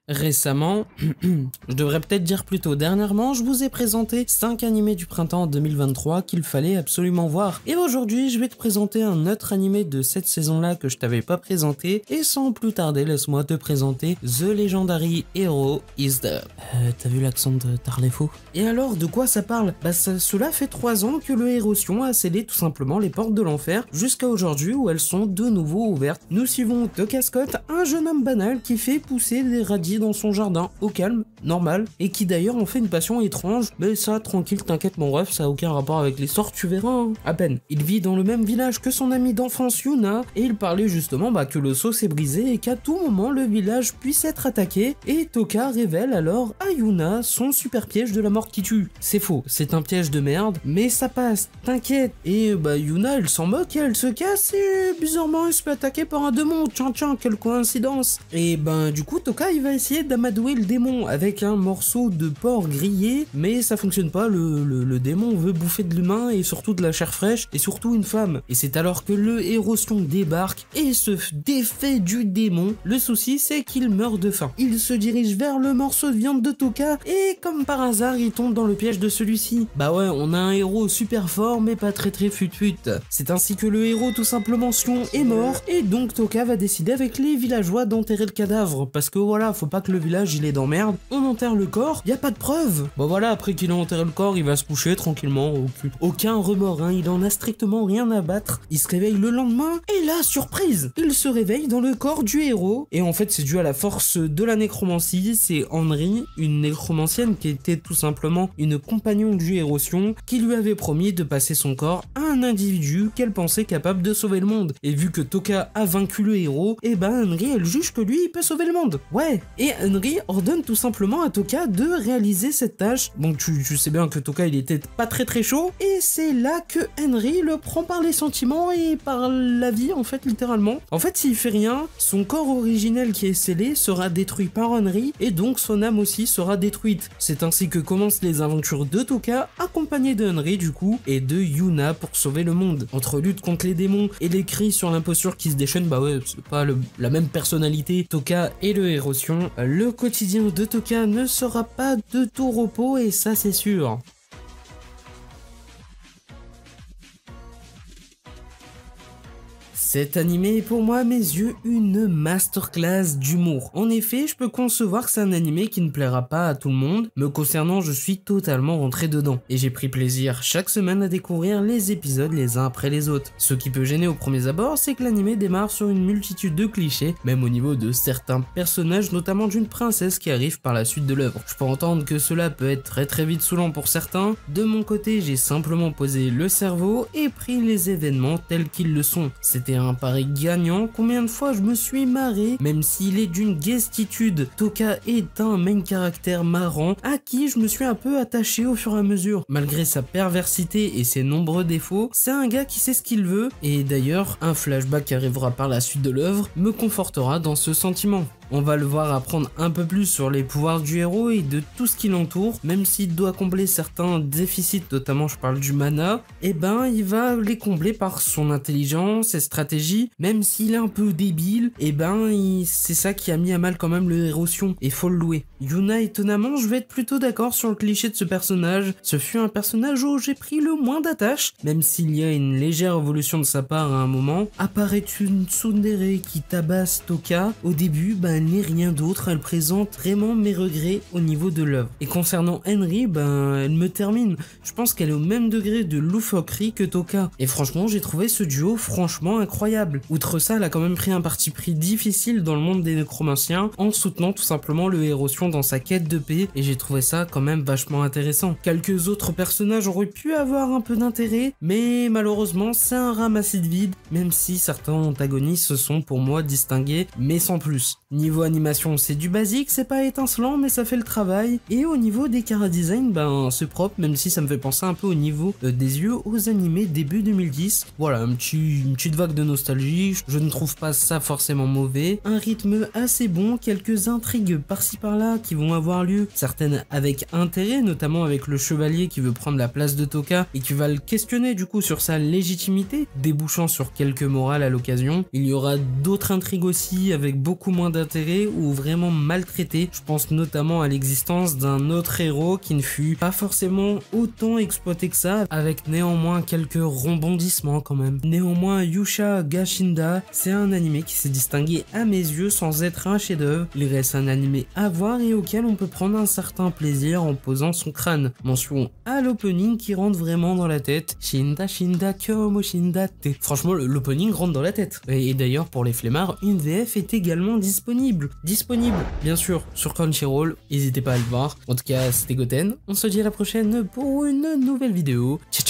Récemment, je devrais peut-être dire plutôt dernièrement, je vous ai présenté 5 animés du printemps 2023 qu'il fallait absolument voir. Et aujourd'hui, je vais te présenter un autre animé de cette saison-là que je t'avais pas présenté. Et sans plus tarder, laisse-moi te présenter The Legendary Hero is Dead. T'as vu l'accent de Tarlefo? Et alors, de quoi ça parle? Cela fait 3 ans que le Hérosion a scellé tout simplement les portes de l'enfer jusqu'à aujourd'hui où elles sont de nouveau ouvertes. Nous suivons Toka Scott, un jeune homme banal qui fait pousser des radis dans son jardin, au calme, normal, et qui d'ailleurs en fait une passion étrange, mais ça, tranquille, t'inquiète mon ref, ça a aucun rapport avec l'histoire, tu verras, hein. À peine. Il vit dans le même village que son ami d'enfance Yuna, et il parlait justement que le seau s'est brisé et qu'à tout moment le village puisse être attaqué, et Toka révèle alors à Yuna son super piège de la mort qui tue. C'est faux, c'est un piège de merde, mais ça passe, t'inquiète. Et Yuna, elle s'en moque et elle se casse, et bizarrement elle se fait attaquer par un démon, tiens, quelle coïncidence. Et du coup, Toka, il va essayer d'amadouer le démon avec un morceau de porc grillé, mais ça fonctionne pas, le démon veut bouffer de l'humain et surtout de la chair fraîche et surtout une femme. Et c'est alors que le Hérosion débarque et se défait du démon. Le souci, c'est qu'il meurt de faim. Il se dirige vers le morceau de viande de Toka et comme par hasard, il tombe dans le piège de celui-ci. Bah ouais, on a un héros super fort mais pas très fut-fut. C'est ainsi que le héros tout simplement Sion est mort et donc Toka va décider avec les villageois d'enterrer le cadavre parce que voilà, faut pas que le village il est dans merde, on enterre le corps, y a pas de preuve. Bon voilà, après qu'il a enterré le corps, il va se coucher tranquillement, aucun remords, hein, il en a strictement rien à battre. Il se réveille le lendemain, et là, surprise, il se réveille dans le corps du héros, et en fait c'est dû à la force de la nécromancie, c'est Henry, une nécromancienne qui était tout simplement une compagnon du Hérosion, qui lui avait promis de passer son corps à un individu qu'elle pensait capable de sauver le monde. Et vu que Toka a vaincu le héros, et Henry elle juge que lui il peut sauver le monde. Ouais. Et Henry ordonne tout simplement à Toka de réaliser cette tâche. Bon, tu sais bien que Toka il était pas très chaud, et c'est là que Henry le prend par les sentiments et par la vie en fait, littéralement. En fait, s'il fait rien, son corps originel qui est scellé sera détruit par Henry, et donc son âme aussi sera détruite. C'est ainsi que commencent les aventures de Toka, accompagné de Henry du coup, et de Yuna pour sauver le monde. Entre lutte contre les démons et les cris sur l'imposture qui se déchaînent, bah ouais, c'est pas la même personnalité, Toka et le Hérosion. Le quotidien de Toka ne sera pas de tout repos et ça c'est sûr. Cet animé est pour moi à mes yeux une masterclass d'humour. En effet, je peux concevoir que c'est un animé qui ne plaira pas à tout le monde. Me concernant, je suis totalement rentré dedans. Et j'ai pris plaisir chaque semaine à découvrir les épisodes les uns après les autres. Ce qui peut gêner au premier abord, c'est que l'animé démarre sur une multitude de clichés, même au niveau de certains personnages, notamment d'une princesse qui arrive par la suite de l'œuvre. Je peux entendre que cela peut être très vite saoulant pour certains. De mon côté, j'ai simplement posé le cerveau et pris les événements tels qu'ils le sont. C'était un pari gagnant, combien de fois je me suis marré, même s'il est d'une guestitude. Toka est un main caractère marrant, à qui je me suis un peu attaché au fur et à mesure. Malgré sa perversité et ses nombreux défauts, c'est un gars qui sait ce qu'il veut, et d'ailleurs, un flashback qui arrivera par la suite de l'œuvre me confortera dans ce sentiment. On va le voir apprendre un peu plus sur les pouvoirs du héros et de tout ce qui l'entoure, même s'il doit combler certains déficits, notamment je parle du mana, il va les combler par son intelligence, ses stratégies, même s'il est un peu débile, c'est ça qui a mis à mal quand même le Hérosion, et faut le louer. Yuna, étonnamment, je vais être plutôt d'accord sur le cliché de ce personnage, ce fut un personnage où j'ai pris le moins d'attache, même s'il y a une légère évolution de sa part à un moment. Apparaît une tsundere qui tabasse Toka, au début, elle n'est rien d'autre, elle présente vraiment mes regrets au niveau de l'œuvre. Et concernant Henry, elle me termine. Je pense qu'elle est au même degré de loufoquerie que Toka. Et franchement, j'ai trouvé ce duo franchement incroyable. Outre ça, elle a quand même pris un parti pris difficile dans le monde des nécromanciens en soutenant tout simplement le Hérosion dans sa quête de paix, et j'ai trouvé ça quand même vachement intéressant. Quelques autres personnages auraient pu avoir un peu d'intérêt, mais malheureusement, c'est un ramassis de vide, même si certains antagonistes se sont pour moi distingués, mais sans plus. Niveau animation, c'est du basique, c'est pas étincelant, mais ça fait le travail. Et au niveau des chara-design, c'est propre, même si ça me fait penser un peu au niveau des yeux aux animés début 2010. Voilà, une petite vague de nostalgie, je ne trouve pas ça forcément mauvais. Un rythme assez bon, quelques intrigues par-ci par-là qui vont avoir lieu, certaines avec intérêt, notamment avec le chevalier qui veut prendre la place de Toka et qui va le questionner du coup sur sa légitimité, débouchant sur quelques morales à l'occasion. Il y aura d'autres intrigues aussi avec beaucoup moins d'intérêt d'intérêt ou vraiment maltraité. Je pense notamment à l'existence d'un autre héros qui ne fut pas forcément autant exploité que ça, avec néanmoins quelques rebondissements quand même. Néanmoins, Yusha Gashinda, c'est un animé qui s'est distingué à mes yeux sans être un chef-d'œuvre. Il reste un animé à voir et auquel on peut prendre un certain plaisir en posant son crâne. Mention à l'opening qui rentre vraiment dans la tête. Shinda Shinda Kyomo Shinda Te. Franchement, l'opening rentre dans la tête. Et d'ailleurs, pour les flemmards, une VF est également disponible. Bien sûr, sur Crunchyroll. N'hésitez pas à le voir. En tout cas, c'était Goten. On se dit à la prochaine pour une nouvelle vidéo. Ciao.